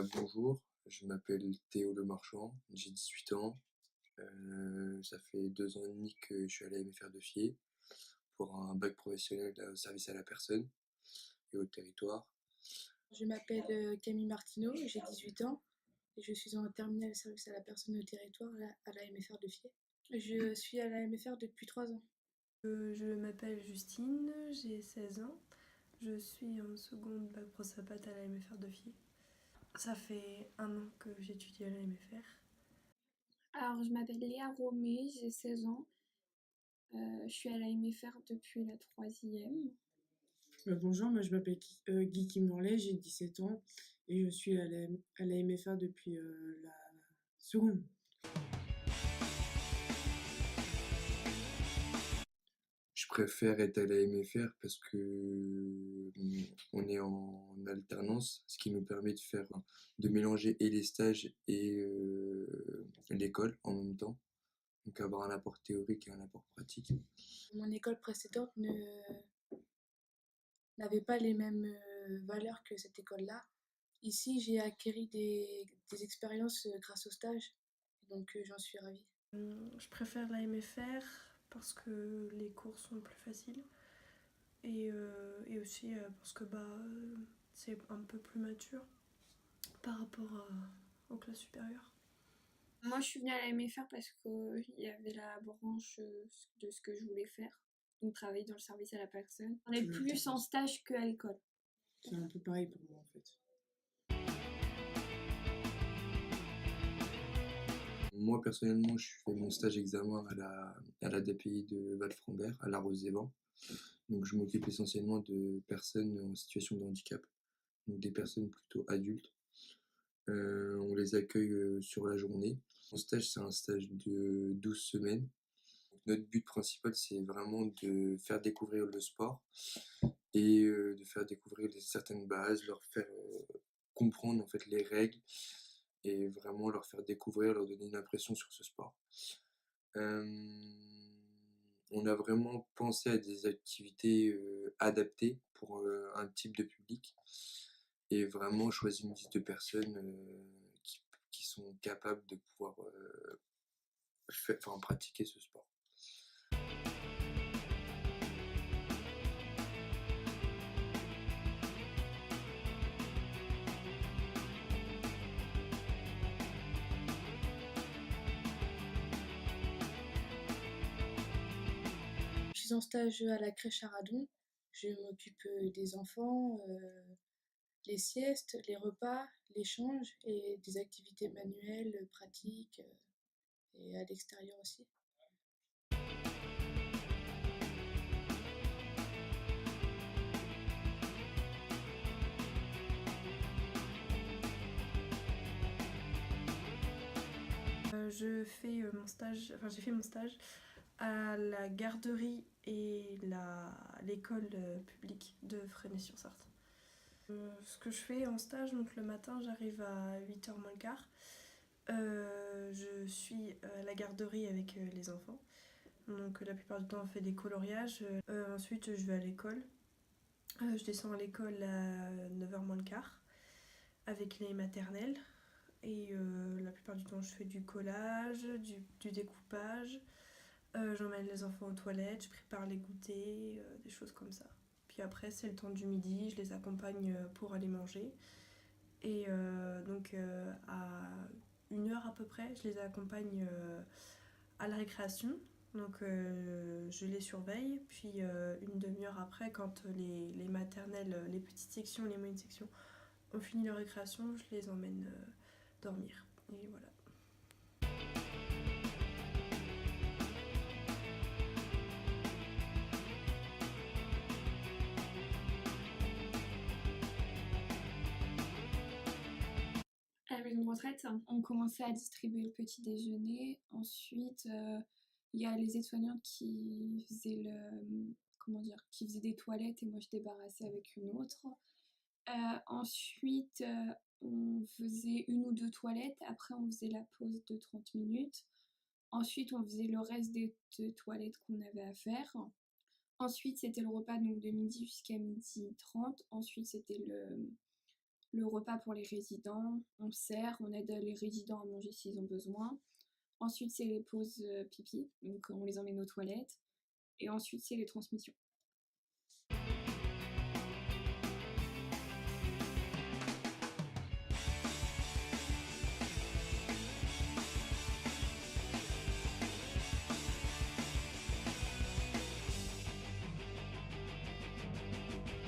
Bonjour, je m'appelle Théo Lemarchand, j'ai 18 ans. Ça fait 2 ans et demi que je suis à la MFR de Fier pour un bac professionnel au service à la personne et au territoire. Je m'appelle Camille Martineau, j'ai 18 ans et je suis en terminale service à la personne et au territoire à la MFR de Fier. Je suis à la MFR depuis 3 ans. Je m'appelle Justine, j'ai 16 ans. Je suis en seconde bac pro sapat à la MFR de Fier. Ça fait 1 an que j'étudie à la MFR. Alors, je m'appelle Léa Romé, j'ai 16 ans. Je suis à la MFR depuis la 3e. Bonjour, moi je m'appelle Guy Kimorley, j'ai 17 ans et je suis à la MFR depuis la seconde. Je préfère être à la MFR parce que on est en alternance, ce qui nous permet de mélanger et les stages et l'école en même temps. Donc avoir un apport théorique et un apport pratique. Mon école précédente n'avait pas les mêmes valeurs que cette école-là. Ici, j'ai acquis des expériences grâce au stage, donc j'en suis ravie. Je préfère la MFR parce que les cours sont plus faciles et aussi parce que c'est un peu plus mature par rapport aux classes supérieures. Moi, je suis venue à la MFR parce qu'il y avait la branche de ce que je voulais faire, donc travailler dans le service à la personne. On est plus en stage qu'à l'école. C'est un peu pareil pour moi en fait. Moi, personnellement, je fais mon stage examen à la DPI de Val-Frambert, à La Rose-des-Vents. Donc, je m'occupe essentiellement de personnes en situation de handicap, donc des personnes plutôt adultes. On les accueille sur la journée. Mon stage, c'est un stage de 12 semaines. Notre but principal, c'est vraiment de faire découvrir le sport et de faire découvrir certaines bases, leur faire comprendre en fait les règles et vraiment leur faire découvrir, leur donner une impression sur ce sport. On a vraiment pensé à des activités adaptées pour un type de public et vraiment choisi une liste de personnes qui sont capables de pouvoir pratiquer ce sport. Je suis en stage à la crèche à Radon. Je m'occupe des enfants, les siestes, les repas, l'échange et des activités manuelles, pratiques et à l'extérieur aussi. J'ai fait mon stage à la garderie et l'école publique de Fresnay-sur-Sarthe. Ce que je fais en stage, donc le matin j'arrive à 8h moins le quart. Je suis à la garderie avec les enfants. Donc la plupart du temps on fait des coloriages. Ensuite je vais à l'école. Je descends à l'école à 9h moins le quart avec les maternelles. Et la plupart du temps je fais du collage, du découpage. J'emmène les enfants aux toilettes, je prépare les goûters, des choses comme ça. Puis après c'est le temps du midi, je les accompagne pour aller manger. Et à 1h à peu près, je les accompagne à la récréation. Donc je les surveille. Puis une demi-heure après, quand les maternelles, les petites sections, les moyennes sections ont fini leur récréation, je les emmène dormir. Et voilà. À la maison de retraite, on commençait à distribuer le petit déjeuner. Ensuite, il y a les aides-soignantes qui faisaient qui faisaient des toilettes et moi je débarrassais avec une autre. Ensuite, on faisait 1 ou 2 toilettes. Après, on faisait la pause de 30 minutes. Ensuite, on faisait le reste des toilettes qu'on avait à faire. Ensuite, c'était le repas donc, de midi jusqu'à 12h30. Ensuite, c'était le repas pour les résidents, on sert, on aide les résidents à manger s'ils ont besoin. Ensuite, c'est les pauses pipi, donc on les emmène aux toilettes. Et ensuite, c'est les transmissions.